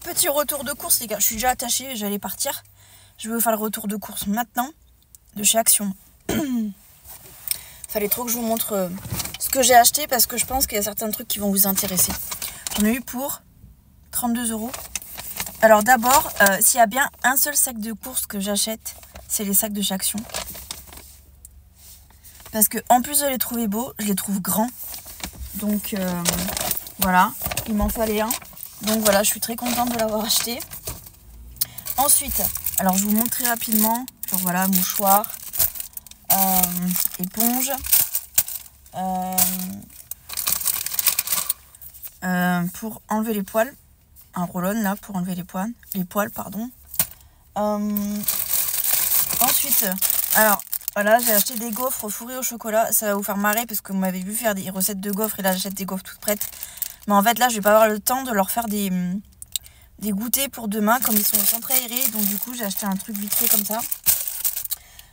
Petit retour de course les gars, je suis déjà attachée, j'allais partir. Je vais vous faire le retour de course maintenant de chez Action. Fallait trop que je vous montre ce que j'ai acheté parce que je pense qu'il y a certains trucs qui vont vous intéresser. J'en ai eu pour 32 €. Alors d'abord, s'il y a bien un seul sac de course que j'achète, c'est les sacs de chez Action. Parce que en plus de les trouver beaux, je les trouve grands. Donc voilà, il m'en fallait un. Donc voilà, je suis très contente de l'avoir acheté. Ensuite, alors je vous montre très rapidement. Genre voilà, mouchoir, éponge, pour enlever les poils. Un roll-on là pour enlever les poils, pardon. Ensuite, alors voilà, j'ai acheté des gaufres fourrées au chocolat. Ça va vous faire marrer parce que vous m'avez vu faire des recettes de gaufres et là j'achète des gaufres toutes prêtes. Mais en fait là je vais pas avoir le temps de leur faire des goûters pour demain comme ils sont au centre aéré. Donc du coup j'ai acheté un truc vite fait comme ça.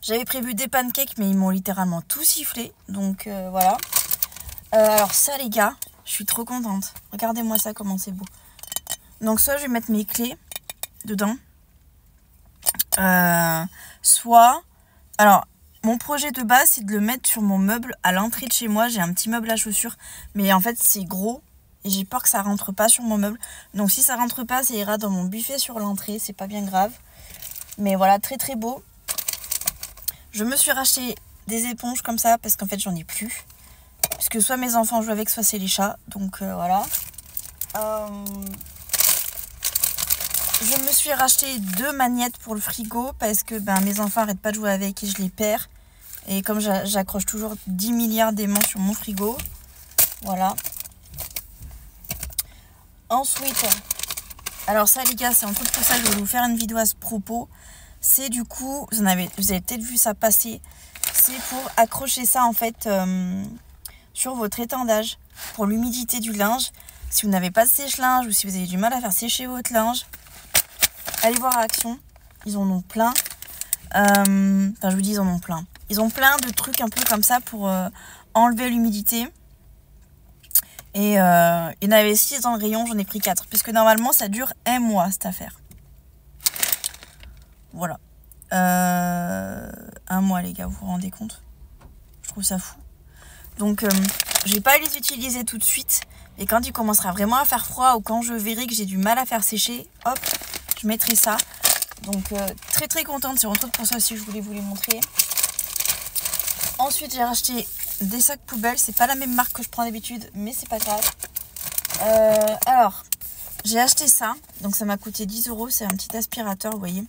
J'avais prévu des pancakes mais ils m'ont littéralement tout sifflé. Donc voilà. Alors ça les gars, je suis trop contente. Regardez-moi ça comment c'est beau. Donc soit je vais mettre mes clés dedans. Soit... Alors mon projet de base c'est de le mettre sur mon meuble à l'entrée de chez moi. J'ai un petit meuble à chaussures. Mais en fait c'est gros. Et j'ai peur que ça rentre pas sur mon meuble. Donc si ça rentre pas, ça ira dans mon buffet sur l'entrée. C'est pas bien grave. Mais voilà, très très beau. Je me suis racheté des éponges comme ça parce qu'en fait j'en ai plus. Parce que soit mes enfants jouent avec, soit c'est les chats. Donc voilà. Je me suis racheté 2 magnettes pour le frigo parce que mes enfants arrêtent pas de jouer avec et je les perds. Et comme j'accroche toujours 10 milliards d'aimants sur mon frigo. Voilà. Ensuite, alors ça les gars, c'est un truc pour ça que je vais vous faire une vidéo à ce propos. C'est du coup, vous avez peut-être vu ça passer. C'est pour accrocher ça en fait sur votre étendage pour l'humidité du linge. Si vous n'avez pas de sèche-linge ou si vous avez du mal à faire sécher votre linge, allez voir Action. Ils en ont plein. Enfin, je vous dis, ils en ont plein. Ils ont plein de trucs un peu comme ça pour enlever l'humidité. Et il y en avait 6 dans le rayon, j'en ai pris 4. Puisque normalement, ça dure 1 mois cette affaire. Voilà. 1 mois, les gars, vous vous rendez compte? Je trouve ça fou. Donc, je vais pas les utiliser tout de suite. Et quand il commencera vraiment à faire froid ou quand je verrai que j'ai du mal à faire sécher, hop, je mettrai ça. Donc, très très contente. C'est entre autres pour ça aussi, je voulais vous les montrer. Ensuite, j'ai racheté des sacs poubelles. C'est pas la même marque que je prends d'habitude, mais c'est pas grave. Alors, j'ai acheté ça. Donc, ça m'a coûté 10 €. C'est un petit aspirateur, vous voyez.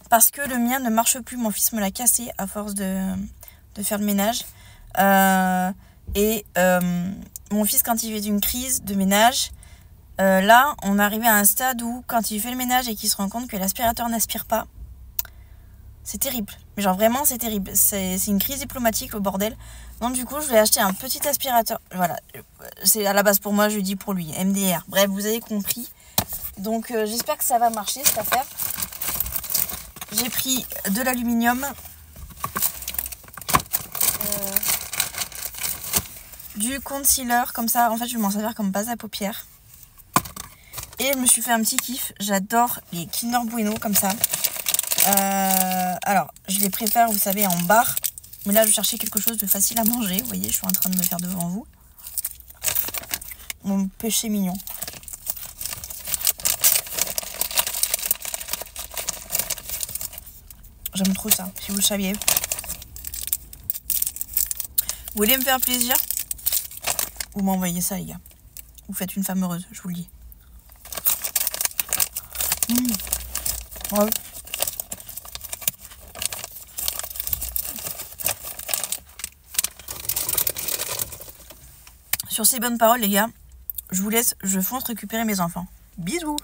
Parce que le mien ne marche plus. Mon fils me l'a cassé à force de faire le ménage. Mon fils, quand il fait une crise de ménage, là, on est arrivé à un stade où, quand il fait le ménage et qu'il se rend compte que l'aspirateur n'aspire pas, c'est terrible. Mais genre vraiment, c'est terrible. C'est une crise diplomatique, le bordel. Donc du coup, je vais acheter un petit aspirateur. Voilà, c'est à la base pour moi, je dis pour lui. MDR. Bref, vous avez compris. Donc j'espère que ça va marcher, cette affaire. J'ai pris de l'aluminium. Du concealer, comme ça, en fait, je vais m'en servir comme base à paupières. Et je me suis fait un petit kiff. J'adore les Kinder Bueno, comme ça. Alors, je les préfère, vous savez, en barre. Mais là, je cherchais quelque chose de facile à manger. Vous voyez, je suis en train de le faire devant vous. Mon péché mignon. J'aime trop ça, si vous le saviez. Vous voulez me faire plaisir? Vous m'envoyez ça, les gars. Vous faites une femme heureuse, je vous le dis. Ouais. Sur ces bonnes paroles, les gars, je vous laisse, je fonce récupérer mes enfants. Bisous!